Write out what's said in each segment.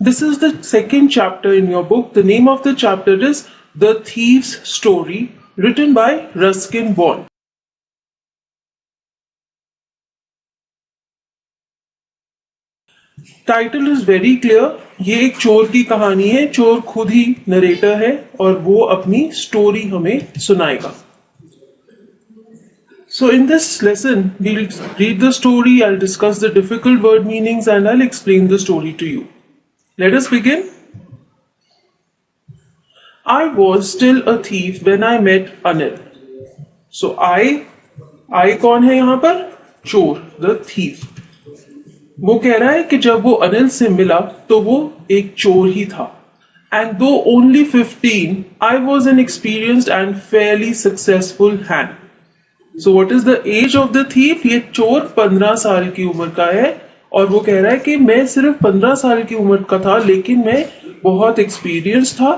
This is the second chapter in your book. The name of the chapter is The Thief's Story, written by Ruskin Bond. Title is very clear. ये एक चोर की कहानी है. चोर खुद ही narrator है और वो अपनी स्टोरी हमें सुनाएगा. So in this lesson, we'll read the story, I'll discuss the difficult word meanings and I'll explain the story to you. Let us begin. I was still a thief when I met Anil. So I कौन है यहाँ पर? चोर, the thief. वो कह रहा है कि जब वो अनिल से मिला तो वो एक चोर ही था. And though only 15, I was an experienced and fairly successful hand. So what is the age of the thief? ये चोर 15 साल की उम्र का है और वो कह रहा है कि मैं सिर्फ 15 साल की उम्र का था लेकिन मैं बहुत एक्सपीरियंस था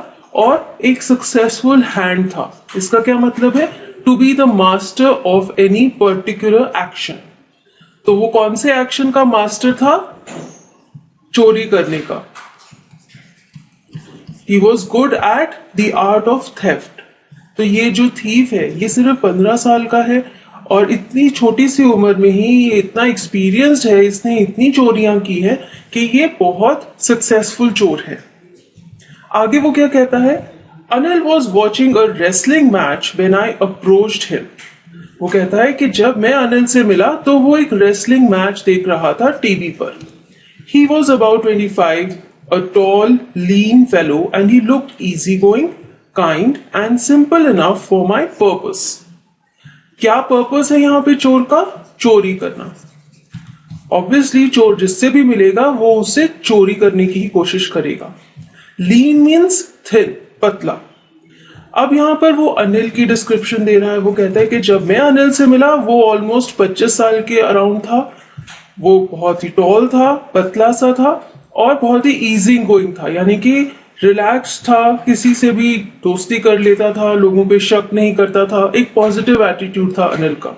और एक सक्सेसफुल हैंड था. इसका क्या मतलब है? To be the master of any particular action. तो वो कौन से एक्शन का मास्टर था? चोरी करने का. He was good at the art of theft. तो ये जो थीफ है ये सिर्फ 15 साल का है और इतनी छोटी सी उम्र में ही ये इतना एक्सपीरियंस्ड है, इसने इतनी चोरियां की है कि ये बहुत सक्सेसफुल चोर है. आगे वो क्या कहता है? Anil was watching a wrestling match when I approached him. वो कहता है कि जब मैं अनिल से मिला तो वो एक रेसलिंग मैच देख रहा था टीवी पर. He was about 25, a tall, lean fellow, and he looked easygoing, kind, and simple enough for my purpose. क्या पर्पस है यहाँ पे चोर का? चोरी करना. ऑब्वियसली चोर जिससे भी मिलेगा वो उससे चोरी करने की ही कोशिश करेगा. लीन मीन्स थिन, पतला. अब यहाँ पर वो अनिल की डिस्क्रिप्शन दे रहा है. वो कहता है कि जब मैं अनिल से मिला वो ऑलमोस्ट 25 साल के अराउंड था. वो बहुत ही टॉल था, पतला सा था और बहुत ही इजी गोइंग था, यानी कि रिलैक्स था, किसी से भी दोस्ती कर लेता था, लोगों पे शक नहीं करता था. एक पॉजिटिव एटीट्यूड था अनिल का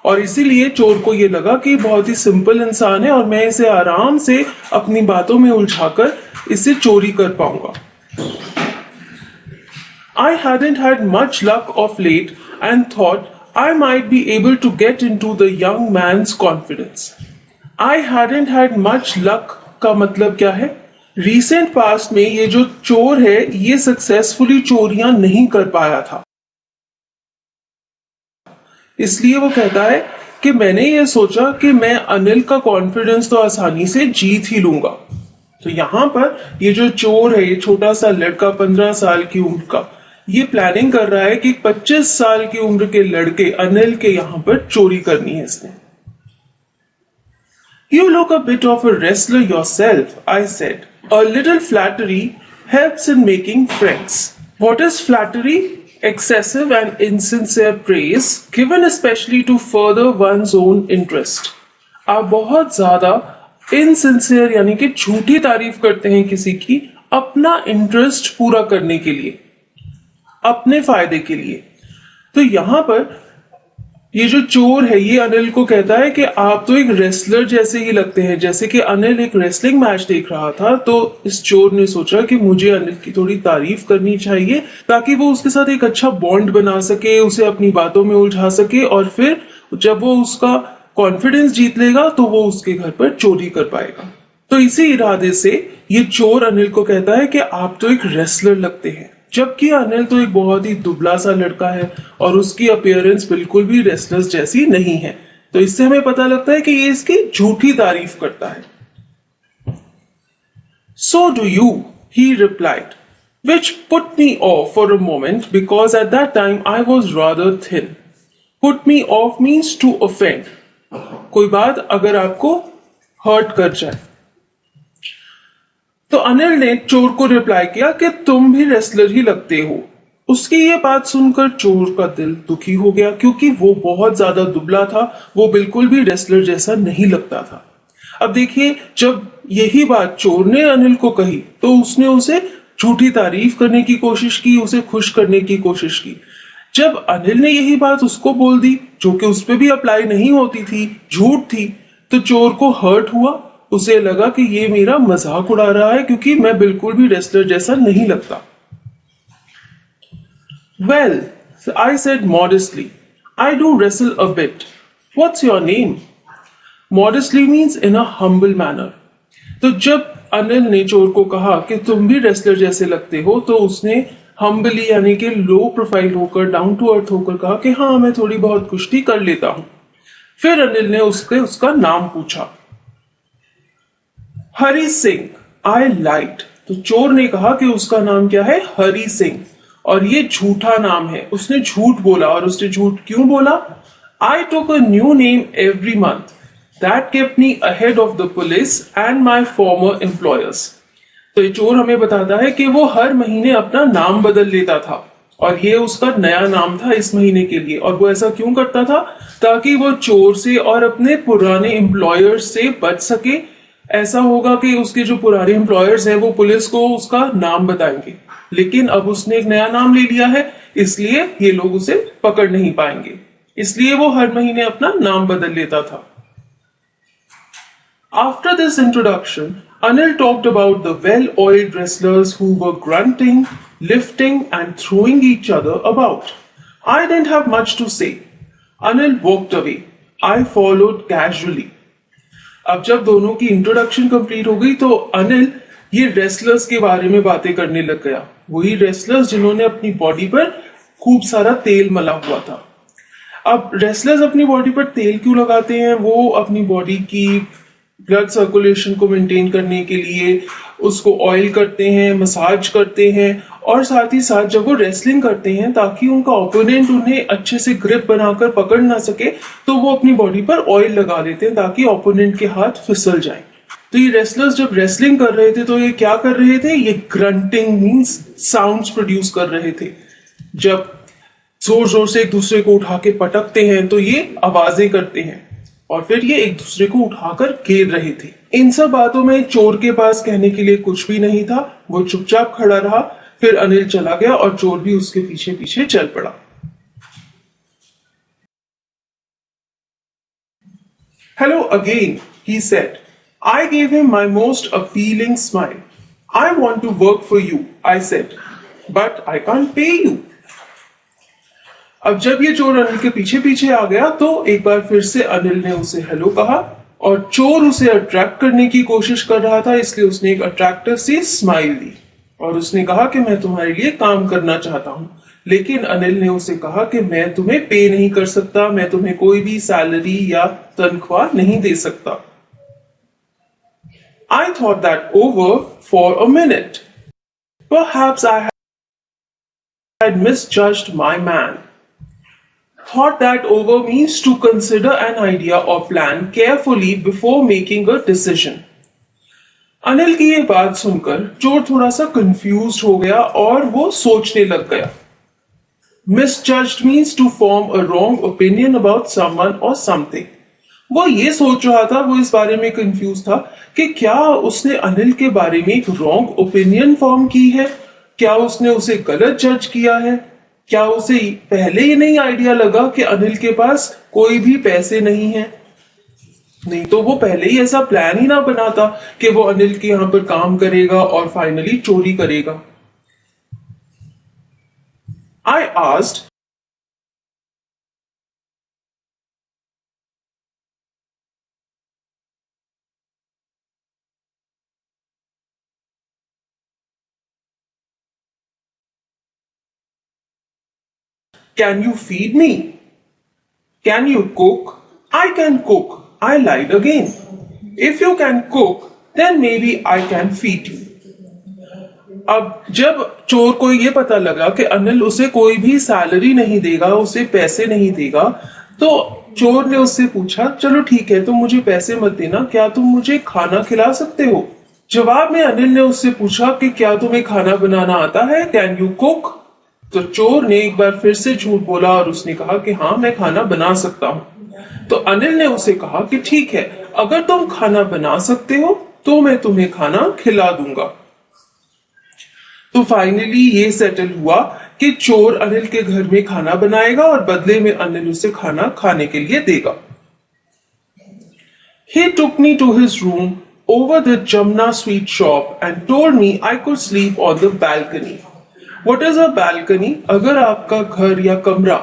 और इसीलिए चोर को ये लगा कि बहुत ही सिंपल इंसान है और मैं इसे आराम से अपनी बातों में उलझाकर इससे चोरी कर पाऊंगा. I hadn't had much luck of late and thought I might be able to get into the young man's confidence. I hadn't had much luck का मतलब क्या है? Recent past में ये जो चोर है ये सक्सेसफुली चोरियां नहीं कर पाया था. इसलिए वो कहता है कि मैंने ये सोचा कि मैं अनिल का कॉन्फिडेंस तो आसानी से जीत ही लूंगा. तो यहां पर ये जो चोर है, ये छोटा सा लड़का 15 साल की उम्र का, ये प्लानिंग कर रहा है कि 25 साल की उम्र के लड़के अनिल के यहां पर चोरी करनी है इसने. You look a bit of a wrestler yourself, I said. A little flattery helps in making friends. What is flattery? Excessive and insincere praise given especially to further one's own interest. आप बहुत ज्यादा insincere यानी कि झूठी तारीफ करते हैं किसी की अपना इंटरेस्ट पूरा करने के लिए, अपने फायदे के लिए. तो यहां पर ये जो चोर है ये अनिल को कहता है कि आप तो एक रेसलर जैसे ही लगते हैं. जैसे कि अनिल एक रेसलिंग मैच देख रहा था तो इस चोर ने सोचा कि मुझे अनिल की थोड़ी तारीफ करनी चाहिए ताकि वो उसके साथ एक अच्छा बॉन्ड बना सके, उसे अपनी बातों में उलझा सके और फिर जब वो उसका कॉन्फिडेंस जीत लेगा तो वो उसके घर पर चोरी कर पाएगा. तो इसी इरादे से ये चोर अनिल को कहता है कि आप तो एक रेसलर लगते हैं, जबकि अनिल तो एक बहुत ही दुबला सा लड़का है और उसकी अपीयरेंस बिल्कुल भी रेसलर्स जैसी नहीं है. तो इससे हमें पता लगता है कि ये इसकी झूठी तारीफ करता है. So do you, he replied, which put me off for a moment because at that time I was rather thin. Put me off means to offend. कोई बात अगर आपको हर्ट कर जाए. तो अनिल ने चोर को रिप्लाई किया कि तुम भी रेसलर ही लगते हो. उसकी ये बात सुनकर चोर का दिल दुखी हो गया क्योंकि वो बहुत ज्यादा दुबला था, वो बिल्कुल भी रेसलर जैसा नहीं लगता था. अब देखिए, जब यही बात चोर ने अनिल को कही तो उसने उसे झूठी तारीफ करने की कोशिश की, उसे खुश करने की कोशिश की. जब अनिल ने यही बात उसको बोल दी जो कि उस पर भी अप्लाई नहीं होती थी, झूठ थी, तो चोर को हर्ट हुआ उसे लगा कि ये मेरा मजाक उड़ा रहा है क्योंकि मैं बिल्कुल भी रेसलर जैसा नहीं लगता। Well, I said modestly, I do wrestle a bit. What's your name? Modestly means in a humble manner. तो जब अनिल ने चोर को कहा कि तुम भी रेसलर जैसे लगते हो, तो उसने हम्बली यानी कि लो प्रोफाइल होकर, डाउन टू अर्थ होकर कहा कि हाँ, मैं थोड़ी बहुत कुश्ती कर लेता हूं। फिर अनिल ने उसका नाम पूछा। हरी सिंह, आई लाइट। तो चोर ने कहा कि उसका नाम क्या है? हरी सिंह, और ये झूठा नाम है। उसने झूठ बोला, और उसने झूठ क्यों बोला? I took a new name every month that kept me ahead of the police and my former employers. तो ये चोर हमें बताता है कि वो हर महीने अपना नाम बदल लेता था, और ये उसका नया नाम था इस महीने के लिए। और वो ऐसा क्यों करता था? ताकि वो चोर से और अपने पुराने एम्प्लॉयर्स से बच सके। ऐसा होगा कि उसके जो पुराने एम्प्लॉयर्स हैं वो पुलिस को उसका नाम बताएंगे, लेकिन अब उसने एक नया नाम ले लिया है, इसलिए ये लोग उसे पकड़ नहीं पाएंगे। इसलिए वो हर महीने अपना नाम बदल लेता था। After this introduction, Anil talked about the well-oiled wrestlers who were grunting, lifting, and throwing each other about. I didn't have much to say. Anil walked away. I followed casually. अब जब दोनों की इंट्रोडक्शन कंप्लीट हो गई, तो अनिल ये wrestlers के बारे में बातें करने लग गया। वही रेसलर्स जिन्होंने अपनी बॉडी पर खूब सारा तेल मला हुआ था। अब रेसलर्स अपनी बॉडी पर तेल क्यों लगाते हैं? वो अपनी बॉडी की ब्लड सर्कुलेशन को मेंटेन करने के लिए उसको ऑयल करते हैं, मसाज करते हैं, और साथ ही साथ जब वो रेसलिंग करते हैं ताकि उनका ओपोनेंट उन्हें अच्छे से ग्रिप बनाकर पकड़ ना सके, तो वो अपनी बॉडी पर ऑयल लगा देते हैं ताकि ओपोनेंट के हाथ फिसल जाएं। तो ये रेसलर्स जब रेसलिंग कर रहे थे तो ये क्या कर रहे थे? ये ग्रंटिंग मींस साउंड्स प्रोड्यूस कर रहे थे। जब जोर जोर से एक दूसरे को उठा के पटकते हैं तो ये आवाजें करते हैं, और फिर ये एक दूसरे को उठाकर घेर रहे थे। इन सब बातों में चोर के पास कहने के लिए कुछ भी नहीं था। वो चुपचाप खड़ा रहा। फिर अनिल चला गया और चोर भी उसके पीछे पीछे चल पड़ा। Hello again, he said. I gave him my most appealing smile. I want to work for you, I said, but I can't pay you. अब जब ये चोर अनिल के पीछे पीछे आ गया तो एक बार फिर से अनिल ने उसे हेलो कहा, और चोर उसे अट्रैक्ट करने की कोशिश कर रहा था, इसलिए उसने एक अट्रैक्टिव सी स्माइल दी और उसने कहा कि मैं तुम्हारे लिए काम करना चाहता हूं। लेकिन अनिल ने उसे कहा कि मैं तुम्हें पे नहीं कर सकता, मैं तुम्हें कोई भी सैलरी या तनख्वाह नहीं दे सकता। I thought that over for a minute. Perhaps I had misjudged my man. Thought that over means to consider an idea or plan carefully before making a decision. Anil की ये बात सुनकर चोर थोड़ा सा कंफ्यूज्ड हो गया और वो सोचने लग गया। Misjudged means to form a wrong opinion about someone or something. वो ये सोच रहा था, वो इस बारे में कंफ्यूज था कि क्या उसने अनिल के बारे में एक रॉन्ग ओपिनियन फॉर्म की है, क्या उसने उसे गलत जज किया है, क्या उसे पहले ही नहीं आइडिया लगा कि अनिल के पास कोई भी पैसे नहीं है। नहीं तो वो पहले ही ऐसा प्लान ही ना बनाता कि वो अनिल के यहां पर काम करेगा और फाइनली चोरी करेगा। I asked, can you feed me? Can you cook? I can cook. I lied again. If you can cook, then maybe I can feed you. अब जब चोर को ये पता लगा कि अनिल उसे कोई भी सैलरी नहीं देगा, उसे पैसे नहीं देगा, तो चोर ने उससे पूछा, चलो ठीक है, तुम मुझे पैसे मत देना, क्या तुम मुझे खाना खिला सकते हो? जवाब में अनिल ने उससे पूछा कि क्या तुम्हें खाना बनाना आता है? Can you cook? तो चोर ने एक बार फिर से झूठ बोला और उसने कहा कि हाँ, मैं खाना बना सकता हूं। तो अनिल ने उसे कहा कि ठीक है, अगर तुम खाना बना सकते हो तो मैं तुम्हें खाना खिला दूंगा। तो फाइनली ये सेटल हुआ कि चोर अनिल के घर में खाना बनाएगा और बदले में अनिल उसे खाना खाने के लिए देगा। He took me to his room, over the Jamna sweet shop and told me I could sleep on the balcony. What is a balcony? अगर आपका घर या कमरा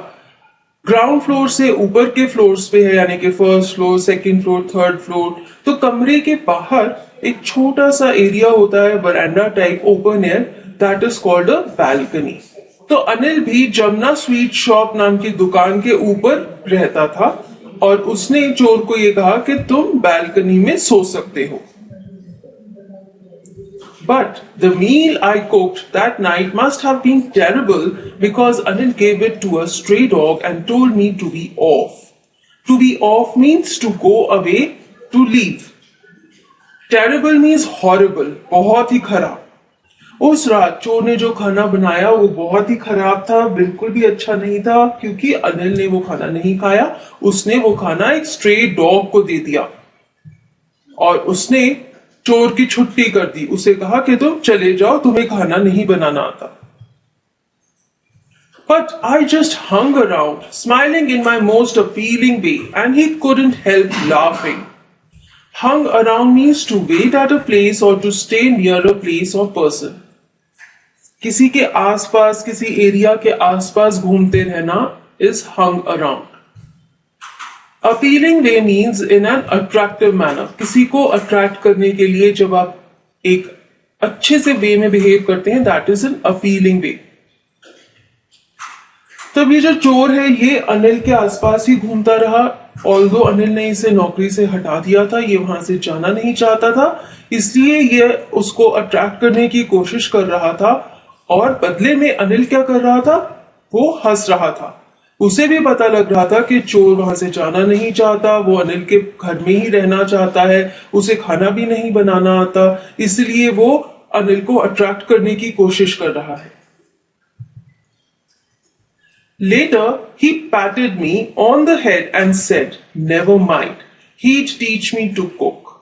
ग्राउंड फ्लोर से ऊपर के फ्लोर्स पे है, यानी कि first floor, second floor, third floor, तो कमरे के बाहर एक छोटा सा एरिया होता है, veranda type, open air, that is called a balcony. तो अनिल भी जमुना स्वीट शॉप नाम की दुकान के ऊपर रहता था और उसने चोर को ये कहा कि तुम बैल्कनी में सो सकते हो। But the meal I cooked that night must have been terrible because Anil gave it to a stray dog and told me to be off. To be off means to go away, to leave. Terrible means horrible, बहुत ही खराब। उस रात चोर ने जो खाना बनाया वो बहुत ही खराब था, बिल्कुल भी अच्छा नहीं था, क्योंकि अनिल ने वो खाना नहीं खाया। उसने वो खाना एक स्ट्रे डॉग को दे दिया और उसने चोर की छुट्टी कर दी। उसे कहा कि तुम चले जाओ, तुम्हें खाना नहीं बनाना आता। But I just hung around, smiling in my most appealing way, and he couldn't help laughing. Hung around means to wait at a place or to stay near a place or person. किसी के आसपास, किसी area के आसपास घूमते रहना is hung around. Appealing way means in an attractive manner, किसी को अट्रैक्ट करने के लिए जब आप एक अच्छे से वे में बिहेव करते हैं, दैट इज एन अपीलिंग वे। तब ये जो चोर है ये अनिल के आसपास ही घूमता रहा, ऑल्दो अनिल ने इसे नौकरी से हटा दिया था, ये वहां से जाना नहीं चाहता था, इसलिए ये उसको अट्रैक्ट करने की कोशिश कर रहा था और बदले में अनिल क्या कर रहा था, वो हंस रहा था। उसे भी पता लग रहा था कि चोर वहां से जाना नहीं चाहता, वो अनिल के घर में ही रहना चाहता है, उसे खाना भी नहीं बनाना आता, इसलिए वो अनिल को अट्रैक्ट करने की कोशिश कर रहा है। Later, he patted me on the head and said, "Never mind. He'd teach me to cook."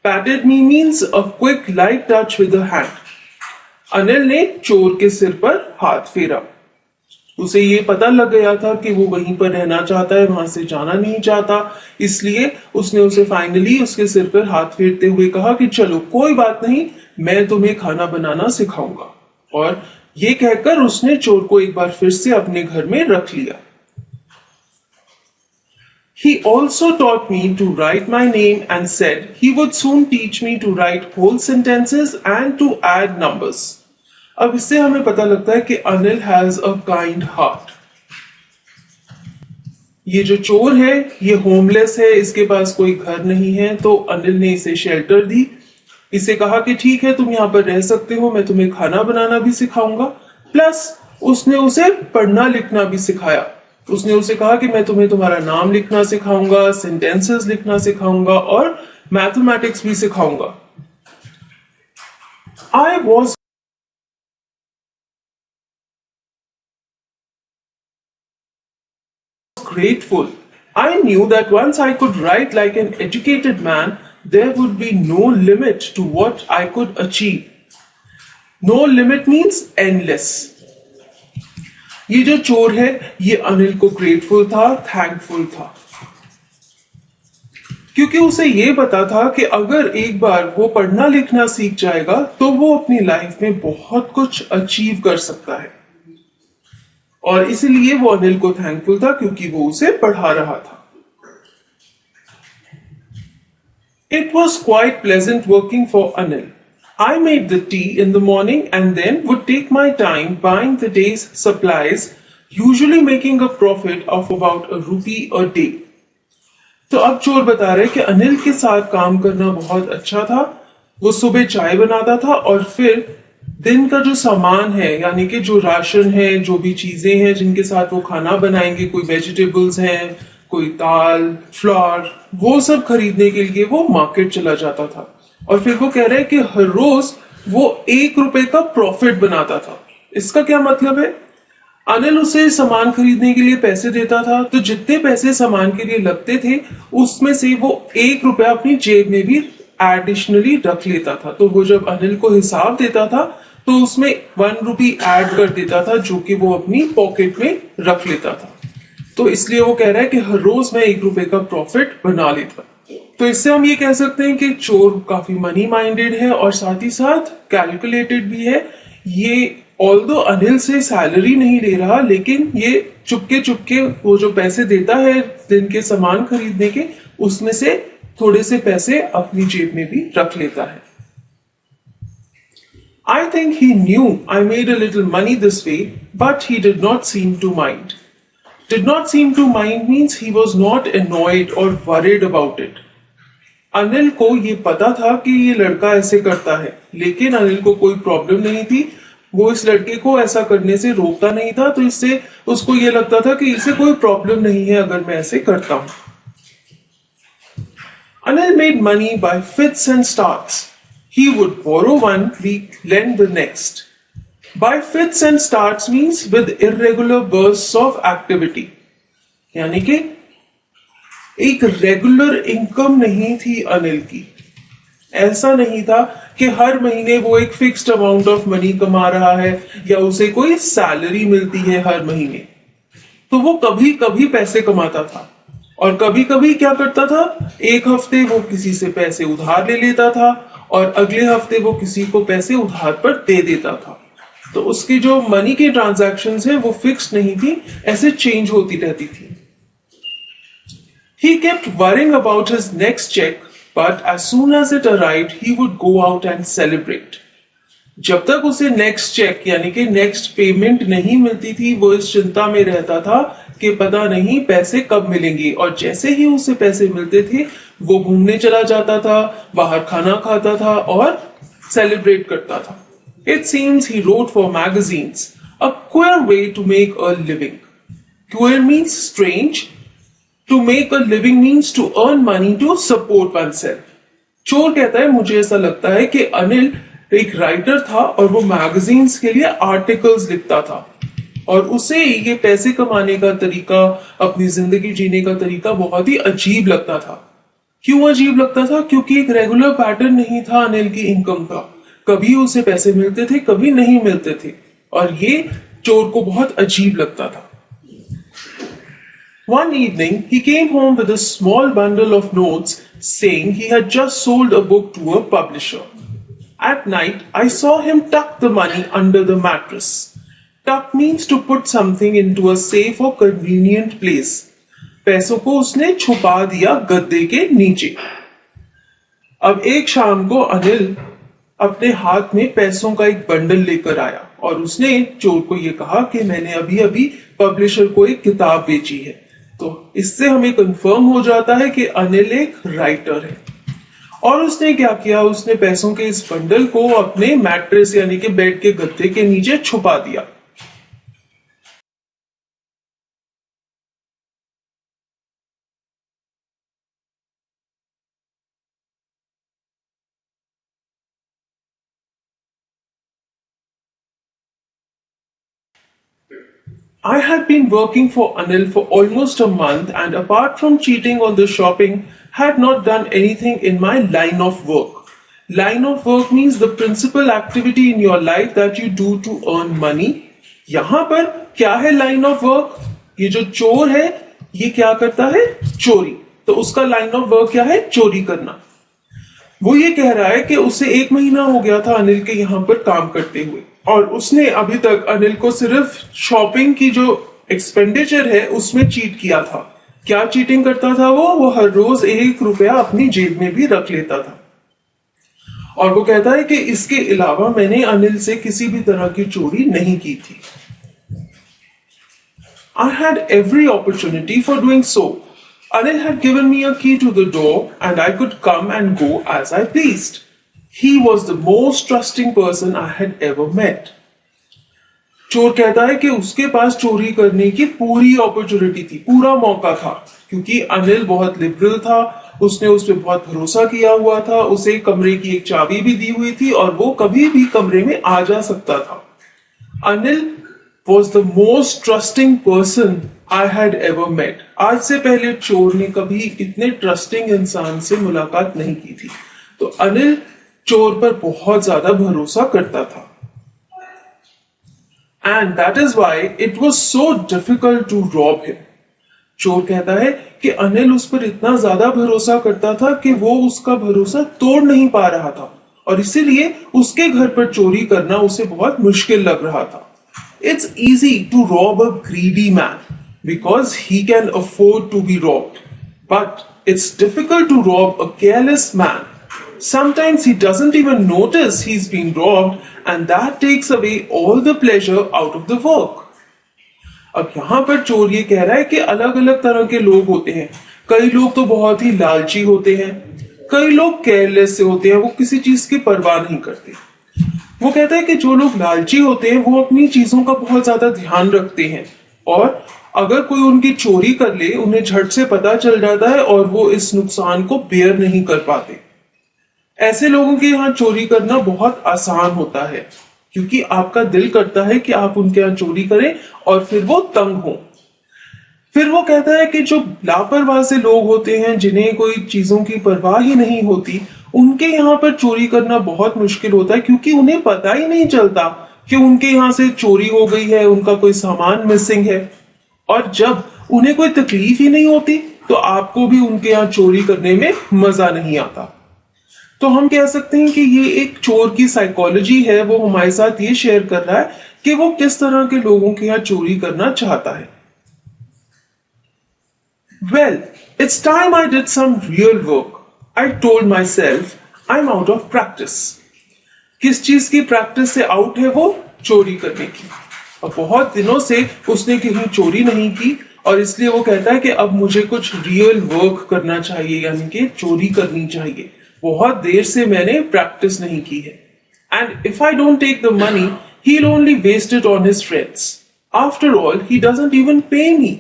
Patted me means a quick, light touch with the hand. Anil ने चोर के सिर पर हाथ फेरा। उसे ये पता लग गया था कि वो वहीं पर रहना चाहता है, वहां से जाना नहीं चाहता, इसलिए उसने उसे फाइनली उसके सिर पर हाथ फेरते हुए कहा कि चलो कोई बात नहीं, मैं तुम्हें खाना बनाना सिखाऊंगा। और ये कहकर उसने चोर को एक बार फिर से अपने घर में रख लिया। He also taught me to write my name and said he would soon teach me to write whole sentences and to add numbers. अब इससे हमें पता लगता है कि Anil has a kind heart. ये जो चोर है ये होमलेस है, इसके पास कोई घर नहीं है, तो अनिल ने इसे शेल्टर दी, इसे कहा कि ठीक है तुम यहाँ पर रह सकते हो, मैं तुम्हें खाना बनाना भी सिखाऊंगा, प्लस उसने उसे पढ़ना लिखना भी सिखाया। उसने उसे कहा कि मैं तुम्हें तुम्हारा नाम लिखना सिखाऊंगा, सेंटेंसेस लिखना सिखाऊंगा और मैथमेटिक्स भी सिखाऊंगा। I was grateful. I knew that once I could write like an educated man, there would be no limit to what I could achieve. No limit means endless. ये जो चोर है ये अनिल को ग्रेटफुल था, थैंकफुल था, क्योंकि उसे ये पता था कि अगर एक बार वो पढ़ना लिखना सीख जाएगा तो वो अपनी लाइफ में बहुत कुछ अचीव कर सकता है। और इसलिए वो अनिल को थैंकफुल था क्योंकि वो उसे पढ़ा रहा था। It was quite pleasant working for Anil. I made the tea in the morning and then would take my time buying the day's supplies, usually making a profit of about ₹1 a day. तो अब चोर बता रहे कि अनिल के साथ काम करना बहुत अच्छा था। वो सुबह चाय बनाता था और फिर दिन का जो सामान है, यानी कि जो राशन है, जो भी चीजें हैं जिनके साथ वो खाना बनाएंगे, कोई वेजिटेबल्स हैं, कोई दाल, फ्लावर, वो सब खरीदने के लिए वो मार्केट चला जाता था। और फिर वो कह रहे हैं कि हर रोज वो ₹1 का प्रॉफिट बनाता था। इसका क्या मतलब है? अनिल उसे सामान खरीदने के लिए पैसे देता था, तो जितने पैसे सामान के लिए लगते थे उसमें से वो ₹1 अपनी जेब में भी एडिशनली रख लेता था। तो वो जब अनिल को हिसाब देता था तो उसमें ₹1 ऐड कर देता था, जो कि वो अपनी पॉकेट में रख लेता था। तो इसलिए वो कह रहा है कि हर रोज मैं ₹1 का प्रॉफिट बना लेता। तो तो इससे हम ये कह सकते हैं कि चोर काफी मनी माइंडेड है और साथ ही साथ कैलकुलेटेड भी है। ये ऑल्दो अनिल से सैलरी नहीं ले रहा, लेकिन ये चुपके चुपके वो जो पैसे देता है दिन के सामान खरीदने के, उसमें से थोड़े से पैसे अपनी जेब में भी रख लेता है। I think he knew I made a little money this way, but he did not seem to mind. Did not seem to mind means he was not annoyed or worried about it. Anil को ये पता था कि ये लड़का ऐसे करता है, लेकिन अनिल को कोई प्रॉब्लम नहीं थी। वो इस लड़के को ऐसा करने से रोकता नहीं था, तो इससे उसको ये लगता था कि इसे कोई प्रॉब्लम नहीं है अगर मैं ऐसे करता हूं। Anil made money by fits and starts. He would borrow one week, lend the next. By fits and starts means with irregular bursts of activity. यानी कि एक रेगुलर इनकम नहीं थी अनिल की। ऐसा नहीं था कि हर महीने वो एक फिक्स्ड अमाउंट ऑफ मनी कमा रहा है या उसे कोई सैलरी मिलती है हर महीने। तो वो कभी कभी पैसे कमाता था और कभी कभी क्या करता था, एक हफ्ते वो किसी से पैसे उधार ले लेता था और अगले हफ्ते वो किसी को पैसे उधार पर दे देता था। तो उसकी जो मनी की ट्रांजैक्शंस है वो फिक्स नहीं थी, ऐसे चेंज होती रहती थी। He kept worrying about his next check, but as soon as it arrived, he would go out and celebrate. जब तक उसे नेक्स्ट चेक यानी कि नेक्स्ट पेमेंट नहीं मिलती थी, वो इस चिंता में रहता था कि पता नहीं पैसे कब मिलेंगे, और जैसे ही उसे पैसे मिलते थे वो घूमने चला जाता था, बाहर खाना खाता था और सेलिब्रेट करता था। It seems he wrote for magazines, a queer way to make a living. Queer means strange. To make a living means to earn money to support oneself. चोर कहता है मुझे ऐसा लगता है कि अनिल एक राइटर था और वो मैगजीन्स के लिए आर्टिकल्स लिखता था, और उसे ये पैसे कमाने का तरीका, अपनी जिंदगी जीने का तरीका बहुत ही अजीब लगता था। क्यों अजीब लगता था? क्योंकि एक रेगुलर पैटर्न नहीं था अनिल की इनकम का। कभी उसे पैसे मिलते थे, कभी नहीं मिलते थे, और ये चोर को बहुत अजीब लगता था। One evening, he came home with a small bundle of notes saying he had just sold a book to a publisher. At night, I saw him tuck the money under the mattress. Tuck means to put something into a safe or convenient place. पैसों को उसने छुपा दिया गद्दे के नीचे। अब एक शाम को अनिल अपने हाथ में पैसों का एक बंडल लेकर आया और उसने चोर को यह कहा कि मैंने अभी अभी पब्लिशर को एक किताब बेची है। तो इससे हमें कंफर्म हो जाता है कि अनिल एक राइटर है। और उसने क्या किया, उसने पैसों के इस बंडल को अपने मैट्रेस यानी कि बेड के गद्दे के नीचे छुपा दिया। I had been working for Anil for almost a month, and apart from cheating on the shopping, had not done anything in my line of work. Line of work means the principal activity in your life that you do to earn money. यहाँ पर क्या है line of work? ये जो चोर है ये क्या करता है? चोरी। तो उसका लाइन ऑफ वर्क क्या है? चोरी करना। वो ये कह रहा है कि उसे 1 महीना हो गया था अनिल के यहाँ पर काम करते हुए, और उसने अभी तक अनिल को सिर्फ शॉपिंग की जो एक्सपेंडिचर है उसमें चीट किया था। क्या चीटिंग करता था वो हर रोज 1 रुपया अपनी जेब में भी रख लेता था। और वो कहता है कि इसके अलावा मैंने अनिल से किसी भी तरह की चोरी नहीं की थी। I had every opportunity for doing so. Anil had given me a key to the door and I could come and go as I pleased. He was the most trusting person I had ever met. चोर कहता है कि उसके पास चोरी करने की पूरी opportunity थी, पूरा मौका था, क्योंकि अनिल बहुत लिबरल था, उसने उस पर बहुत भरोसा किया हुआ था, उसे कमरे की एक चाबी भी दी हुई थी और वो कभी भी कमरे में आ जा सकता था। Anil was the most trusting person I had ever met. आज से पहले चोर ने कभी इतने ट्रस्टिंग इंसान से मुलाकात नहीं की थी। तो अनिल चोर पर बहुत ज्यादा भरोसा करता था। And that is why it was so difficult to rob him. चोर कहता है कि अनिल उस पर इतना ज्यादा भरोसा करता था कि वो उसका भरोसा तोड़ नहीं पा रहा था और इसीलिए उसके घर पर चोरी करना उसे बहुत मुश्किल लग रहा था। It's easy to rob a greedy man because he can afford to be robbed. But it's difficult to rob a careless man. Sometimes he doesn't even notice he's being robbed, and that takes away all the pleasure out of the work. अब यहाँ पर चोर ये कह रहा है कि अलग अलग तरह के लोग होते हैं। कई लोग तो बहुत ही लालची होते हैं, कई लोग केयरलेस से होते हैं, वो किसी चीज की परवाह नहीं करते। वो कहता है कि जो लोग लालची होते हैं वो अपनी चीजों का बहुत ज्यादा ध्यान रखते हैं और अगर कोई उनकी चोरी कर ले उन्हें झट से पता चल जाता है और वो इस नुकसान को बेयर नहीं कर पाते। ऐसे लोगों के यहाँ चोरी करना बहुत आसान होता है क्योंकि आपका दिल करता है कि आप उनके यहाँ चोरी करें और फिर वो तंग हो। फिर वो कहता है कि जो लापरवाह से लोग होते हैं जिन्हें कोई चीजों की परवाह ही नहीं होती, उनके यहाँ पर चोरी करना बहुत मुश्किल होता है क्योंकि उन्हें पता ही नहीं चलता कि उनके यहाँ से चोरी हो गई है, उनका कोई सामान मिसिंग है। और जब उन्हें कोई तकलीफ ही नहीं होती तो आपको भी उनके यहाँ चोरी करने में मजा नहीं आता। तो हम कह सकते हैं कि ये एक चोर की साइकोलॉजी है। वो हमारे साथ ये शेयर कर रहा है कि वो किस तरह के लोगों के यहाँ चोरी करना चाहता है। Well, it's time I did some real work. I told myself I'm out of practice. किस चीज की प्रैक्टिस से आउट है वो? चोरी करने की। और बहुत दिनों से उसने कहीं चोरी नहीं की और इसलिए वो कहता है कि अब मुझे कुछ रियल वर्क करना चाहिए, यानी कि चोरी करनी चाहिए। बहुत देर से मैंने प्रैक्टिस नहीं की है। And if I don't take the money, he'll only waste it on his friends. After all, he doesn't even pay me.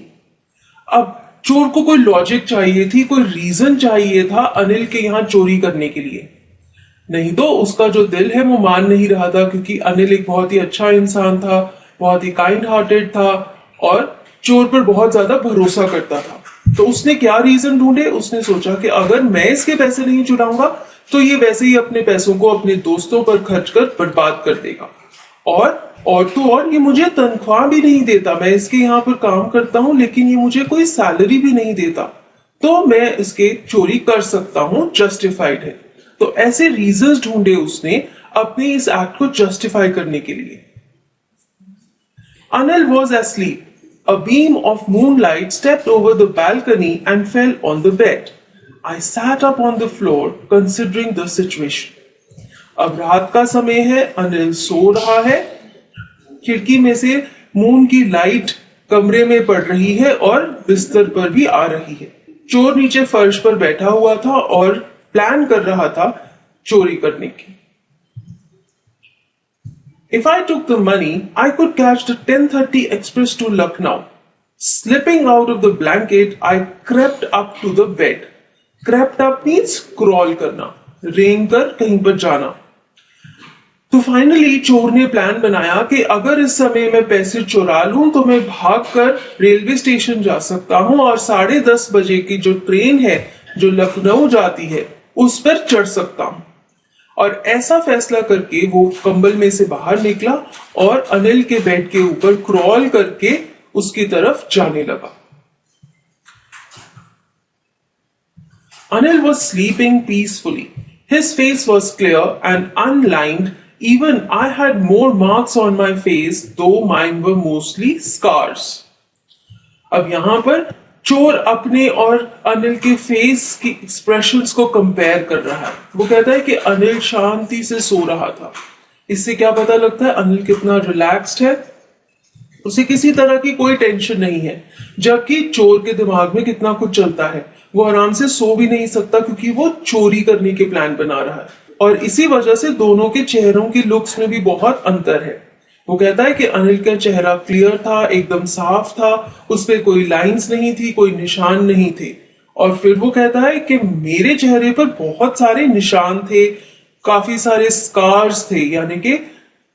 अब चोर को कोई लॉजिक चाहिए थी, कोई रीजन चाहिए था अनिल के यहाँ चोरी करने के लिए। नहीं तो उसका जो दिल है वो मान नहीं रहा था क्योंकि अनिल एक बहुत ही अच्छा इंसान था, बहुत ही काइंड हार्टेड था और चोर पर बहुत ज्यादा भरोसा करता था। तो उसने क्या रीजन ढूंढे? उसने सोचा कि अगर मैं इसके पैसे नहीं चुराऊंगा तो ये वैसे ही अपने पैसों को अपने दोस्तों पर खर्च कर बर्बाद कर देगा और तो और ये मुझे तनख्वाह भी नहीं देता। मैं इसके यहाँ पर काम करता हूँ लेकिन ये मुझे कोई सैलरी भी नहीं देता, तो मैं इसके चोरी कर सकता हूँ, जस्टिफाइड है। तो ऐसे रीजंस ढूंढे उसने अपने इस एक्ट को जस्टिफाई करने के लिए। Anil was asleep. A beam of moonlight stepped over the balcony and fell on the bed. I sat up on the floor considering the situation. अब रात का समय है, अनिल सो रहा है, खिड़की में से मून की लाइट कमरे में पड़ रही है और बिस्तर पर भी आ रही है। चोर नीचे फर्श पर बैठा हुआ था और प्लान कर रहा था चोरी करने की। If I took the money, I could catch the 10:30 express to Lucknow. Slipping out of the blanket, I crept up to the bed. Crept up means crawl करना, रेंग कर कहीं पर जाना। तो फाइनली चोर ने प्लान बनाया कि अगर इस समय मैं पैसे चुरा लूं तो मैं भागकर रेलवे स्टेशन जा सकता हूं और 10:30 बजे की जो ट्रेन है जो लखनऊ जाती है उस पर चढ़ सकता हूं। और ऐसा फैसला करके वो कंबल में से बाहर निकला और अनिल के बेड के ऊपर क्रॉल करके उसकी तरफ जाने लगा। Anil was sleeping peacefully. His face was clear and unlined. Even I had more marks on my face, though mine were mostly scars. अब यहां पर चोर अपने और अनिल के फेस की एक्सप्रेशंस को कंपेयर कर रहा है। वो कहता है कि अनिल शांति से सो रहा था। इससे क्या पता लगता है अनिल कितना रिलैक्स्ड है, उसे किसी तरह की कोई टेंशन नहीं है। जबकि चोर के दिमाग में कितना कुछ चलता है, वो आराम से सो भी नहीं सकता क्योंकि वो चोरी करने के प्लान बना रहा है। और इसी वजह से दोनों के चेहरों की लुक्स में भी बहुत अंतर है। वो कहता है कि अनिल का चेहरा क्लियर था, एकदम साफ था, उस पर कोई लाइंस नहीं थी, कोई निशान नहीं थे। और फिर वो कहता है कि मेरे चेहरे पर बहुत सारे निशान थे, काफी सारे स्कार्स थे, यानी कि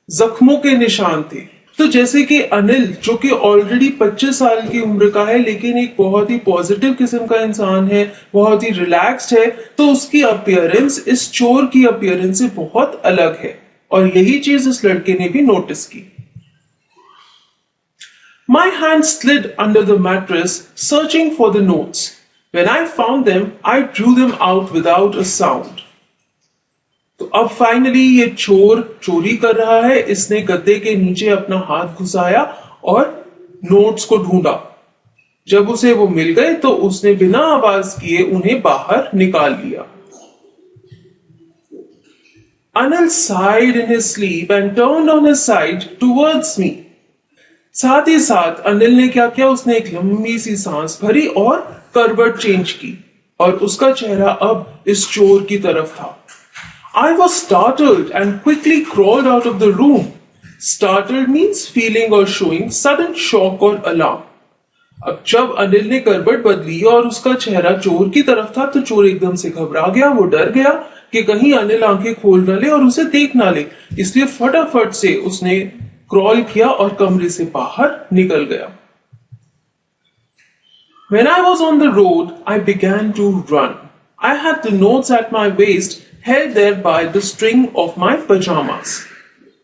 जख्मों के निशान थे। तो जैसे कि अनिल जो कि ऑलरेडी 25 साल की उम्र का है लेकिन एक बहुत ही पॉजिटिव किस्म का इंसान है, बहुत ही रिलैक्स्ड है, तो उसकी अपीयरेंस इस चोर की अपीयरेंस से बहुत अलग है। और यही चीज इस लड़के ने भी नोटिस की। My hand slid under the mattress, searching for the notes. When I found them, I drew them out without a sound. तो अब फाइनली ये चोर चोरी कर रहा है। इसने गद्दे के नीचे अपना हाथ घुसाया और नोट्स को ढूंढा। जब उसे वो मिल गए तो उसने बिना आवाज किए उन्हें बाहर निकाल लिया। Anil sighed in his sleep and turned on his side towards me. साथ ही साथ अनिल ने क्या किया, उसने एक लंबी सी सांस भरी और करवट चेंज की और उसका चेहरा अब इस चोर की तरफ था। I was startled and quickly crawled out of the room. Startled means feeling or showing sudden shock or alarm. अब जब अनिल ने करवट बदली और उसका चेहरा चोर की तरफ था तो चोर एकदम से घबरा गया। वो डर गया कि कहीं अनिल आंखें खोल न ले और उसे देख ना ले, इसलिए फटाफट से उसने क्रॉल किया और कमरे से बाहर निकल गया। When I was on the road, I began to run. I had the notes at my waist, held there by the string of my pajamas.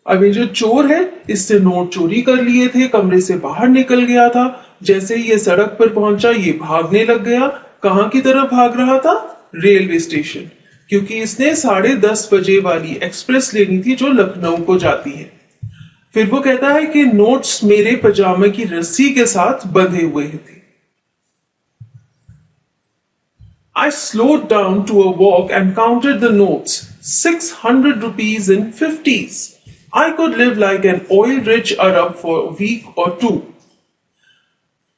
अब ये जो चोर है इससे नोट चोरी कर लिए थे, कमरे से बाहर निकल गया था। जैसे ही ये सड़क पर पहुंचा ये भागने लग गया। कहां की तरफ भाग रहा था? रेलवे स्टेशन, क्योंकि इसने 10:30 बजे वाली एक्सप्रेस लेनी थी जो लखनऊ को जाती है। फिर वो कहता है कि नोट्स मेरे पजामे की रस्सी के साथ बंधे हुए थे। I slowed down to a walk and counted the notes. 600 rupees in 50s. I could live like an oil-rich Arab for a week or two.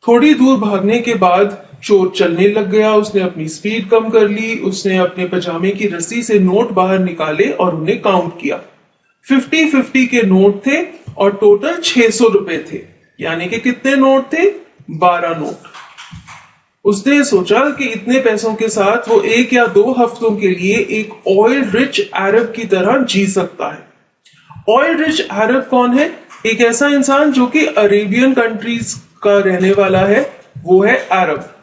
थोड़ी दूर भागने के बाद चोर चलने लग गया। उसने अपनी स्पीड कम कर ली। उसने अपने पजामे की रस्सी से नोट बाहर निकाले और उन्हें काउंट किया। 50-50 के नोट थे और टोटल 600 रुपए थे। यानी कि कितने नोट थे? 12 नोट। उसने सोचा कि इतने पैसों के साथ वो 1 या 2 हफ्तों के लिए एक ऑयल रिच अरब की तरह जी सकता है। ऑयल रिच अरब कौन है? एक ऐसा इंसान जो कि अरेबियन कंट्रीज का रहने वाला है, वो है अरब।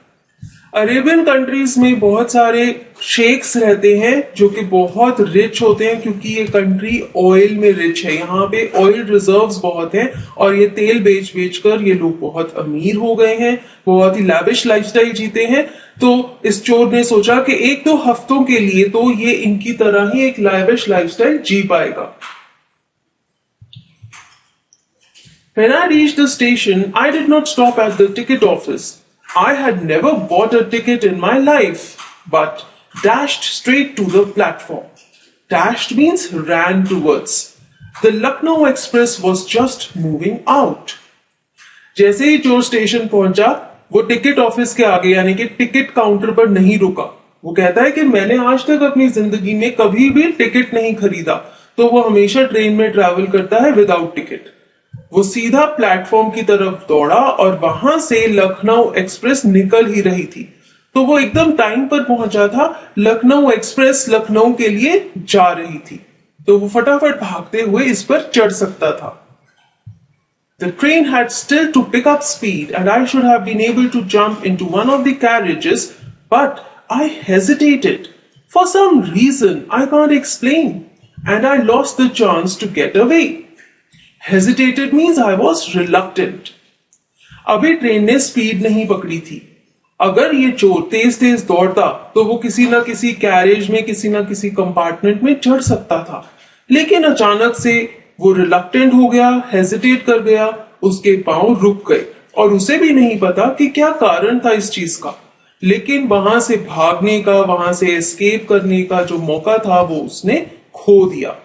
अरेबियन कंट्रीज में बहुत सारे शेख्स रहते हैं जो कि बहुत रिच होते हैं, क्योंकि ये कंट्री ऑयल में रिच है। यहाँ पे ऑयल रिजर्व्स बहुत हैं और ये तेल बेच बेच कर ये लोग बहुत अमीर हो गए हैं, बहुत ही लैविश लाइफस्टाइल जीते हैं। तो इस चोर ने सोचा कि 1-2 हफ्तों के लिए तो ये इनकी तरह ही एक लैविश लाइफस्टाइल जी पाएगा। When I reached the station, I did not stop at the ticket office. I had never bought a ticket in my life, but dashed straight to the platform. Dashed means ran towards. The Lucknow Express was just moving out. जैसे ही चोर station पहुंचा, वो ticket office के आगे यानी कि ticket counter पर नहीं रुका। वो कहता है कि मैंने आज तक अपनी जिंदगी में कभी भी टिकट नहीं खरीदा, तो वो हमेशा ट्रेन में ट्रैवल करता है विदाउट टिकट। वो सीधा प्लेटफॉर्म की तरफ दौड़ा और वहां से लखनऊ एक्सप्रेस निकल ही रही थी, तो वो एकदम टाइम पर पहुंचा था। लखनऊ एक्सप्रेस लखनऊ के लिए जा रही थी, तो वो फटाफट भागते हुए इस पर चढ़ सकता था। The train had still to pick up speed and I should have been able to jump into one of the carriages, but I hesitated. For some reason I can't explain, and I lost the chance to get away. Hesitated means I was reluctant. अभी train ने speed नहीं पकड़ी थी। अगर ये चोर तेज तेज दौड़ता तो वो किसी ना किसी कैरेज में, किसी ना किसी कंपार्टमेंट में चढ़ सकता था, लेकिन अचानक से वो रिलक्टेंट हो गया, हेजिटेट कर गया, उसके पांव रुक गए और उसे भी नहीं पता कि क्या कारण था इस चीज का। लेकिन वहां से भागने का, वहां से एस्केप करने का जो मौका था वो उसने खो दिया।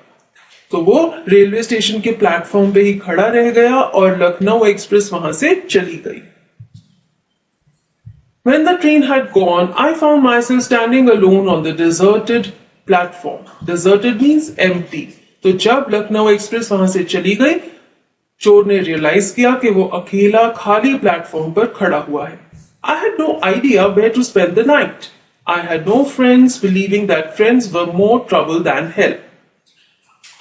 तो वो रेलवे स्टेशन के प्लेटफॉर्म पे ही खड़ा रह गया और लखनऊ एक्सप्रेस वहां से चली गई। When the train had gone, I found myself standing alone on the deserted platform. Deserted means empty. तो जब लखनऊ एक्सप्रेस वहां से चली गई, चोर ने रियलाइज किया कि वो अकेला खाली प्लेटफॉर्म पर खड़ा हुआ है। I had no idea where to spend the night. I had no friends, believing that friends were more trouble than help.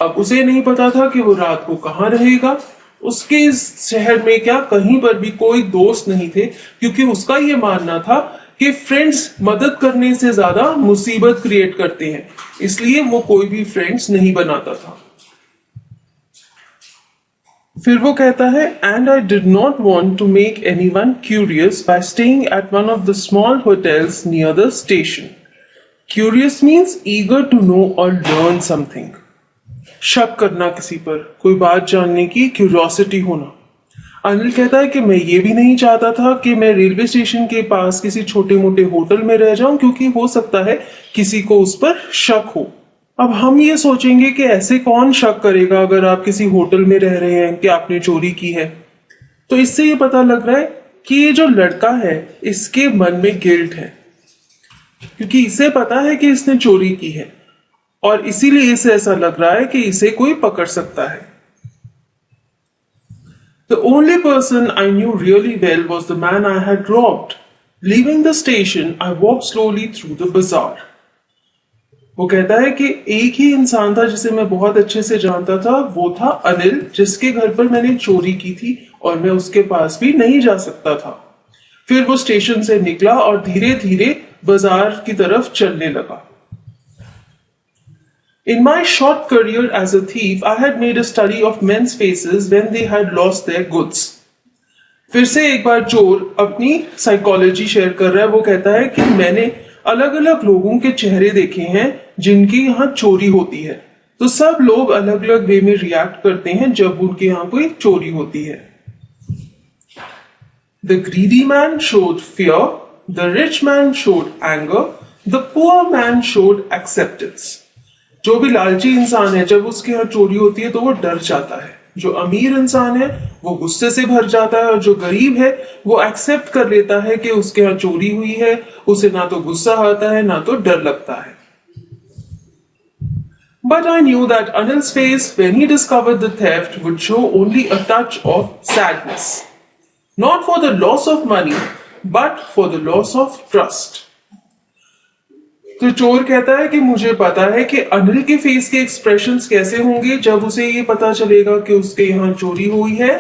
अब उसे नहीं पता था कि वो रात को कहां रहेगा। उसके इस शहर में क्या कहीं पर भी कोई दोस्त नहीं थे, क्योंकि उसका ये मानना था कि फ्रेंड्स मदद करने से ज्यादा मुसीबत क्रिएट करते हैं, इसलिए वो कोई भी फ्रेंड्स नहीं बनाता था। फिर वो कहता है and I did not want to make any one curious by staying at one of the small hotels near the station. Curious means eager to know और लर्न समथिंग। शक करना किसी पर, कोई बात जानने की क्यूरियोसिटी होना। अनिल कहता है कि मैं ये भी नहीं चाहता था कि मैं रेलवे स्टेशन के पास किसी छोटे मोटे होटल में रह जाऊं, क्योंकि हो सकता है किसी को उस पर शक हो। अब हम ये सोचेंगे कि ऐसे कौन शक करेगा अगर आप किसी होटल में रह रहे हैं कि आपने चोरी की है। तो इससे ये पता लग रहा है कि ये जो लड़का है इसके मन में गिल्ट है, क्योंकि इसे पता है कि इसने चोरी की है और इसीलिए इसे ऐसा लग रहा है कि इसे कोई पकड़ सकता है। The only person I knew really well was the man I had robbed. Leaving the station, I walked slowly through the bazaar. वो कहता है कि एक ही इंसान था जिसे मैं बहुत अच्छे से जानता था, वो था अनिल, जिसके घर पर मैंने चोरी की थी और मैं उसके पास भी नहीं जा सकता था। फिर वो स्टेशन से निकला और धीरे धीरे बाजार की तरफ चलने लगा। In my short career as a thief, I had made a study of men's faces when they had lost their goods. फिर से एक बार चोर अपनी साइकोलॉजी शेयर कर रहा है। वो कहता है कि मैंने अलग अलग लोगों के चेहरे देखे हैं जिनकी यहाँ चोरी होती है। तो सब लोग अलग अलग वे में रिएक्ट करते हैं जब उनके यहाँ कोई चोरी होती है। The greedy man showed fear, the rich man showed anger, the poor man showed acceptance. जो भी लालची इंसान है जब उसके यहाँ चोरी होती है तो वो डर जाता है, जो अमीर इंसान है वो गुस्से से भर जाता है और जो गरीब है वो एक्सेप्ट कर लेता है कि उसके यहाँ चोरी हुई है। उसे ना तो गुस्सा आता है ना तो डर लगता है। But I knew that Anil's face when he discovered the theft would show only a touch of sadness, not for the loss of money but for the loss of trust. तो चोर कहता है कि मुझे पता है कि अनिल के फेस के एक्सप्रेशंस कैसे होंगे जब उसे ये पता चलेगा कि उसके यहाँ चोरी हुई है।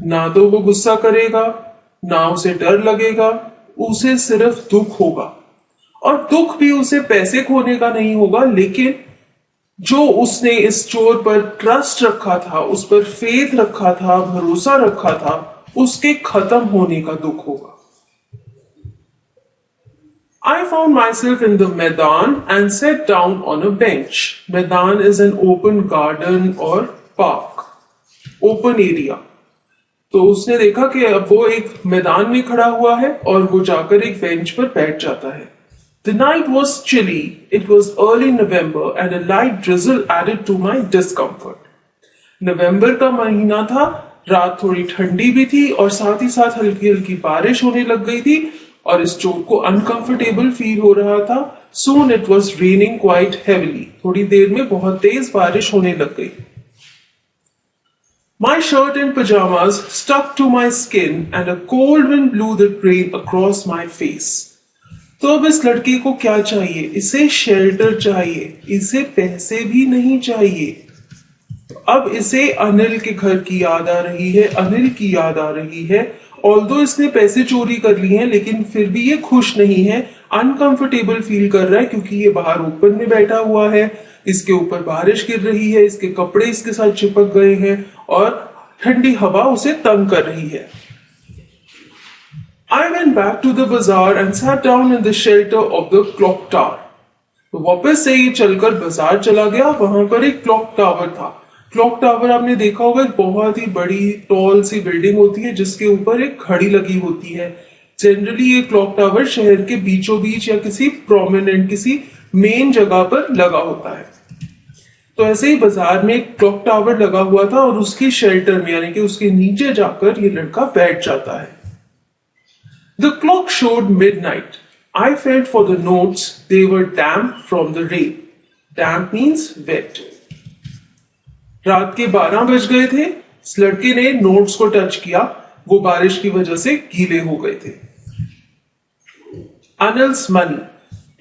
ना तो वो गुस्सा करेगा ना उसे डर लगेगा, उसे सिर्फ दुख होगा। और दुख भी उसे पैसे खोने का नहीं होगा, लेकिन जो उसने इस चोर पर ट्रस्ट रखा था, उस पर फेथ रखा था, भरोसा रखा था, उसके खत्म होने का दुख होगा। I found myself in the Maidan and sat down on a bench. Maidan is an open garden or park, open area. तो उसने देखा कि अब वो एक मैदान में खड़ा हुआ है और वो जाकर एक बेंच पर बैठ जाता है। The night was chilly. It was early November and a light drizzle added to my discomfort. नवंबर का महीना था, रात थोड़ी ठंडी भी थी और साथ ही साथ हल्की हल्की बारिश होने लग गई थी और इस चोर को अनकंफर्टेबल फील हो रहा था। Soon it was raining quite heavily. थोड़ी देर में बहुत तेज बारिश होने लग गई। My shirt and pajamas stuck to my skin and a cold wind blew the rain across my face. तो अब इस लड़के को क्या चाहिए? इसे शेल्टर चाहिए, इसे पैसे भी नहीं चाहिए। अब इसे अनिल के घर की याद आ रही है, अनिल की याद आ रही है। ऑल्दो इसने पैसे चोरी कर लिए हैं लेकिन फिर भी ये खुश नहीं है, अनकंफर्टेबल फील कर रहा है क्योंकि ये बाहर ओपन में बैठा हुआ है, इसके ऊपर बारिश गिर रही है, इसके कपड़े इसके साथ चिपक गए हैं और ठंडी हवा उसे तंग कर रही है। I went back to the bazaar and sat down in the shelter of the clock tower. तो वापस से ये चलकर बाजार चला गया। वहां पर एक क्लॉक टावर था। क्लॉक टावर आपने देखा होगा, एक बहुत ही बड़ी टॉल सी बिल्डिंग होती है जिसके ऊपर एक घड़ी लगी होती है। जनरली ये क्लॉक टावर शहर के बीचों बीच या किसी प्रोमिनेंट, किसी मेन जगह पर लगा होता है। तो ऐसे ही बाजार में एक क्लॉक टावर लगा हुआ था और उसकी शेल्टर में यानी कि उसके नीचे जाकर ये लड़का बैठ जाता है। The clock showed midnight. I felt for the notes. They were damp from the rain. Damp means wet. रात के 12 बज गए थे। इस लड़के ने नोट्स को टच किया, वो बारिश की वजह से गीले हो गए थे। Anil's money.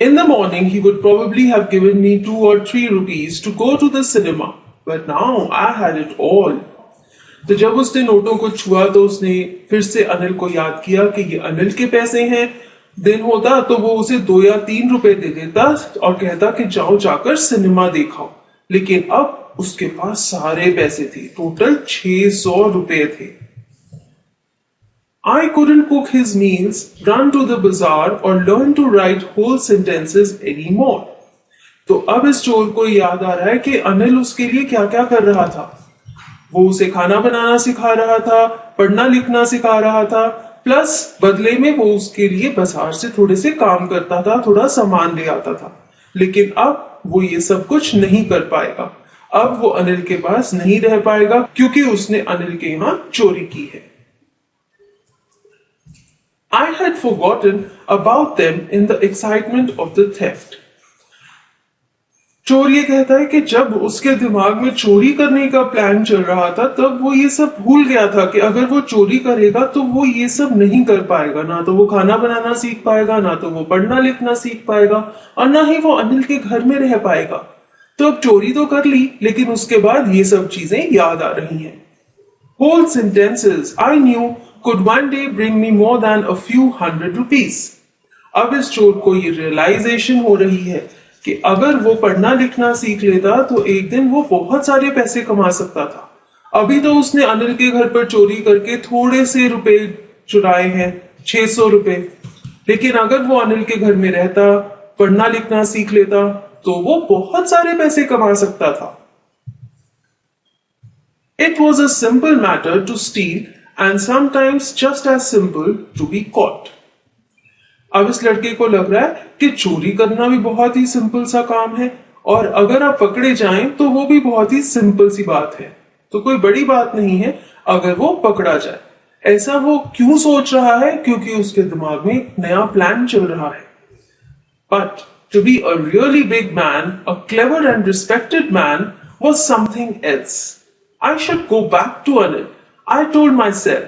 In the morning, he would probably have given me 2 or 3 rupees to go to the cinema, but now I had it all. तो जब उसने नोटों को छुआ तो उसने फिर से अनिल को याद किया कि ये अनिल के पैसे हैं। दिन होता तो वो उसे 2 या 3 रुपए दे देता और कहता कि जाओ जाकर सिनेमा दिखाओ, लेकिन अब उसके पास सारे पैसे थे, टोटल 600 रुपए थे। I couldn't cook his meals, run to the bazaar or learn to write whole sentences anymore. तो अब इस चोर को याद आ रहा है कि अनिल उसके लिए क्या क्या कर रहा था। वो उसे खाना बनाना सिखा रहा था, पढ़ना लिखना सिखा रहा था, प्लस बदले में वो उसके लिए बाजार से थोड़े से काम करता था, थोड़ा सामान ले आता था। लेकिन अब वो ये सब कुछ नहीं कर पाएगा। अब वो अनिल के पास नहीं रह पाएगा क्योंकि उसने अनिल के यहां चोरी की है। I had forgotten about them in the excitement of the theft. चोर ये कहता है कि जब उसके दिमाग में चोरी करने का प्लान चल रहा था तब वो ये सब भूल गया था कि अगर वो चोरी करेगा तो वो ये सब नहीं कर पाएगा, ना तो वो खाना बनाना सीख पाएगा, ना तो वो पढ़ना लिखना सीख पाएगा, और ना ही वो अनिल के घर में रह पाएगा। तो अब चोरी तो कर ली, लेकिन उसके बाद ये सब चीजें याद आ रही हैं। Whole sentences I knew could one day bring me more than a few hundred rupees. अब इस चोर को ये रियलाइजेशन हो रही है कि अगर वो पढ़ना लिखना सीख लेता तो एक दिन वो बहुत सारे पैसे कमा सकता था। अभी तो उसने अनिल के घर पर चोरी करके थोड़े से रुपए चुराए हैं, 600 रुपए, लेकिन अगर वो अनिल के घर में रहता, पढ़ना लिखना सीख लेता तो वो बहुत सारे पैसे कमा सकता था। It was a simple matter to steal and sometimes just as simple to be caught. अब इस लड़के को लग रहा है कि चोरी करना भी बहुत ही सिंपल सा काम है और अगर आप पकड़े जाएं तो वो भी बहुत ही सिंपल सी बात है, तो कोई बड़ी बात नहीं है अगर वो पकड़ा जाए। ऐसा वो क्यों सोच रहा है? क्योंकि उसके दिमाग में एक नया प्लान चल रहा है। But to be a really big man, a clever and respected man was something else. I should go back to Anil, I told myself,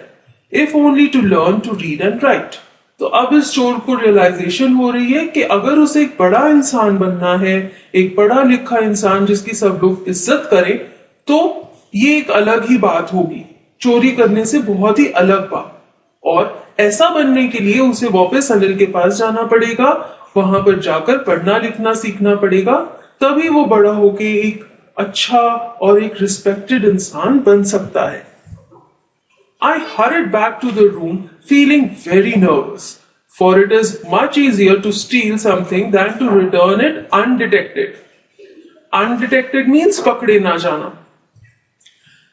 if only to learn to read and write. तो अब इस चोर को realisation हो रही है कि अगर उसे एक बड़ा इंसान बनना है, एक पढ़ा लिखा इंसान जिसकी सब लोग इज्जत करें, तो ये एक अलग ही बात होगी, चोरी करने से बहुत ही अलग बात। और ऐसा बनने के लिए उसे वापस अनिल के पास जाना पड़ेगा, वहां पर जाकर पढ़ना लिखना सीखना पड़ेगा, तभी वो बड़ा होके एक अच्छा और एक रिस्पेक्टेड इंसान बन सकता है। I hurried back to the room feeling very nervous, for it is much easier to steal something than to return it undetected. Undetected means पकड़े ना जाना।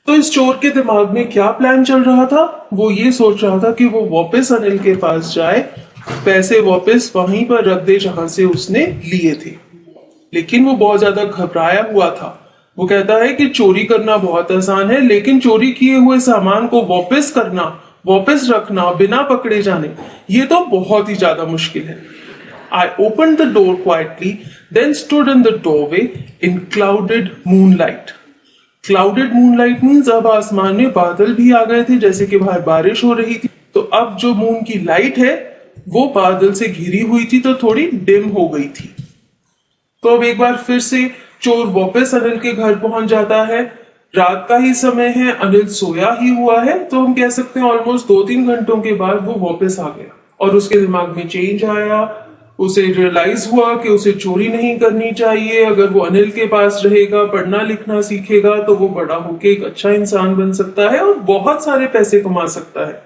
तो इस चोर के दिमाग में क्या प्लान चल रहा था? वो ये सोच रहा था कि वो वापस अनिल के पास जाए, पैसे वापस वहीं पर रख दे जहां से उसने लिए थे। लेकिन वो बहुत ज्यादा घबराया हुआ था। वो कहता है कि चोरी करना बहुत आसान है, लेकिन चोरी किए हुए सामान को वापस करना, वापस रखना बिना पकड़े जाने, ये तो बहुत ही ज्यादा मुश्किल है। I opened the door quietly, then stood in the doorway in clouded moonlight. Clouded moonlight means अब आसमान में बादल भी आ गए थे, जैसे कि बाहर बारिश हो रही थी। तो अब जो मून की लाइट है वो बादल से घिरी हुई थी, तो थोड़ी डिम हो गई थी। तो अब एक बार फिर से चोर वापस अनिल के घर पहुंच जाता है। रात का ही समय है, अनिल सोया ही हुआ है, तो हम कह सकते हैं ऑलमोस्ट 2-3 घंटों के बाद वो वापस आ गया और उसके दिमाग में चेंज आया। उसे रियलाइज हुआ कि उसे चोरी नहीं करनी चाहिए। अगर वो अनिल के पास रहेगा, पढ़ना लिखना सीखेगा, तो वो बड़ा होके एक अच्छा इंसान बन सकता है और बहुत सारे पैसे कमा सकता है।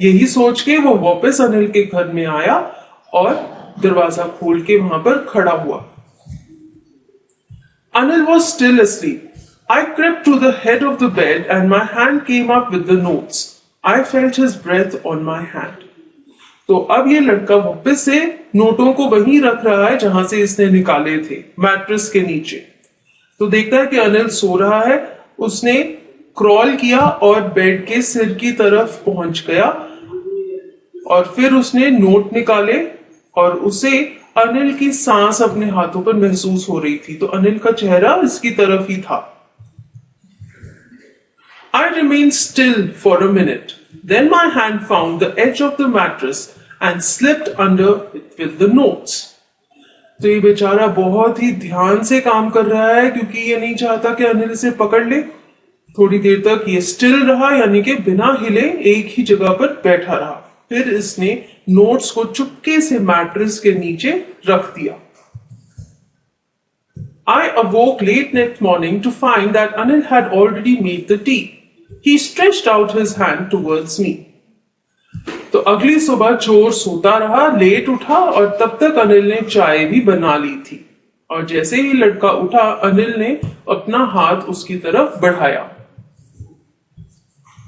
यही सोच के वो वापस अनिल के घर में आया और दरवाजा खोल के वहां पर खड़ा हुआ। Anil was still asleep. I crept to the head of the bed and my hand came up with the notes. I felt his breath on my hand. तो अब ये लड़का वापस से नोटों को वहीं रख रहा है जहां से इसने निकाले थे, मैट्रेस के नीचे। तो देखता है कि अनिल सो रहा है। उसने क्रॉल किया और बेड के सिर की तरफ पहुंच गया और फिर उसने नोट निकाले और उसे अनिल की सांस अपने हाथों पर महसूस हो रही थी। तो अनिल का चेहरा इसकी तरफ ही था। I remained still for a minute. Then my hand found the edge of the mattress and slipped under it with the notes. तो ये बेचारा बहुत ही ध्यान से काम कर रहा है क्योंकि ये नहीं चाहता कि अनिल इसे पकड़ ले। थोड़ी देर तक ये स्टिल रहा, यानी कि बिना हिले एक ही जगह पर बैठा रहा। फिर इसने नोट्स को चुपके से मैट्रेस के नीचे रख दिया। I awoke late next morning to find that Anil had already made the tea. He stretched out his hand towards me. तो अगली सुबह चोर सोता रहा, लेट उठा और तब तक अनिल ने चाय भी बना ली थी। और जैसे ही लड़का उठा, अनिल ने अपना हाथ उसकी तरफ बढ़ाया।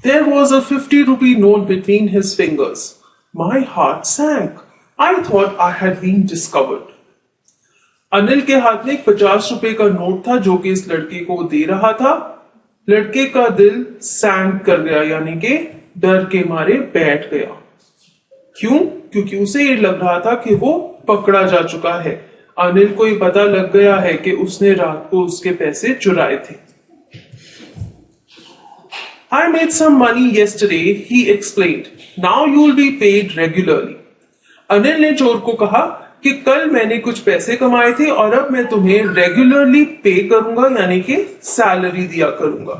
There was a 50 rupee note between his fingers. My heart sank. I thought I had been discovered. Anil के हाथ में एक 50 रुपए का नोट था जो कि इस लड़के को दे रहा था। लड़के का दिल सैंक कर गया, यानी कि डर के मारे बैठ गया। क्यों? क्योंकि उसे ये लग रहा था कि वो पकड़ा जा चुका है। अनिल को ये पता लग गया है कि उसने रात को उसके पैसे चुराए थे। I made some money yesterday, he explained. Now you will be paid regularly. Anil ने चोर को कहा कि कल मैंने कुछ पैसे कमाए थे और अब मैं तुम्हें रेगुलरली पे करूंगा, यानी कि सैलरी दिया करूंगा।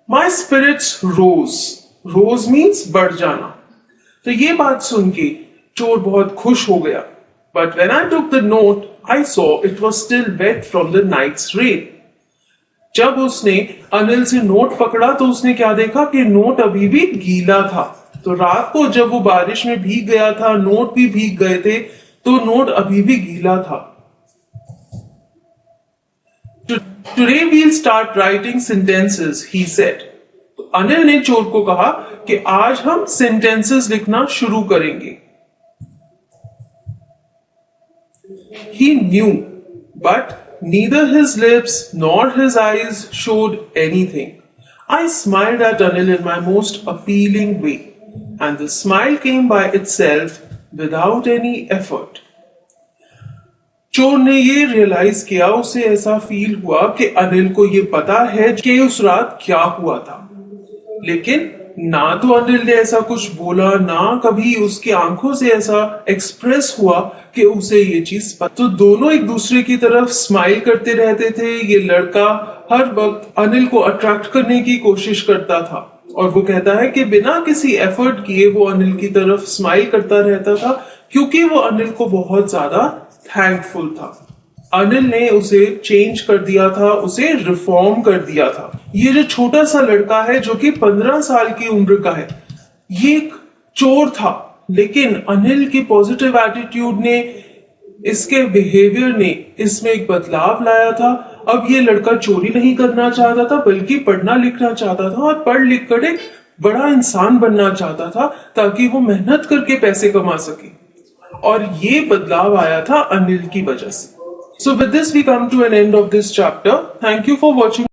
My spirits rose. Rose means बढ़ जाना। तो ये बात सुन के चोर बहुत खुश हो गया। But when I took the note, I saw it was still wet from the night's rain. जब उसने अनिल से नोट पकड़ा तो उसने क्या देखा कि नोट अभी भी गीला था। तो रात को जब वो बारिश में भीग गया था, नोट भी भीग गए थे, तो नोट अभी भी गीला था। Today we'll start writing sentences, he said. तो अनिल ने चोर को कहा कि आज हम सेंटेंसेस लिखना शुरू करेंगे। He knew, but neither his lips nor his eyes showed anything. I smiled at Anil in my most appealing way, and the smile came by itself without any effort. चोर ने ये रियलाइज किया, उसे ऐसा feel हुआ कि अनिल को ये पता है कि उस रात क्या हुआ था, लेकिन ना तो अनिल ने ऐसा कुछ बोला, ना कभी उसकी आंखों से ऐसा एक्सप्रेस हुआ कि उसे ये चीज पता। तो दोनों एक दूसरे की तरफ स्माइल करते रहते थे। ये लड़का हर वक्त अनिल को अट्रैक्ट करने की कोशिश करता था और वो कहता है कि बिना किसी एफर्ट किए वो अनिल की तरफ स्माइल करता रहता था, क्योंकि वो अनिल को बहुत ज्यादा थैंकफुल था। अनिल ने उसे चेंज कर दिया था, उसे रिफॉर्म कर दिया था। ये जो छोटा सा लड़का है जो कि 15 साल की उम्र का है, ये एक चोर था, लेकिन अनिल की पॉजिटिव एटीट्यूड ने, इसके बिहेवियर ने इसमें एक बदलाव लाया था। अब ये लड़का चोरी नहीं करना चाहता था, बल्कि पढ़ना लिखना चाहता था और पढ़ लिख कर एक बड़ा इंसान बनना चाहता था, ताकि वो मेहनत करके पैसे कमा सके। और ये बदलाव आया था अनिल की वजह से। So with this we come to an end of this chapter. Thank you for watching.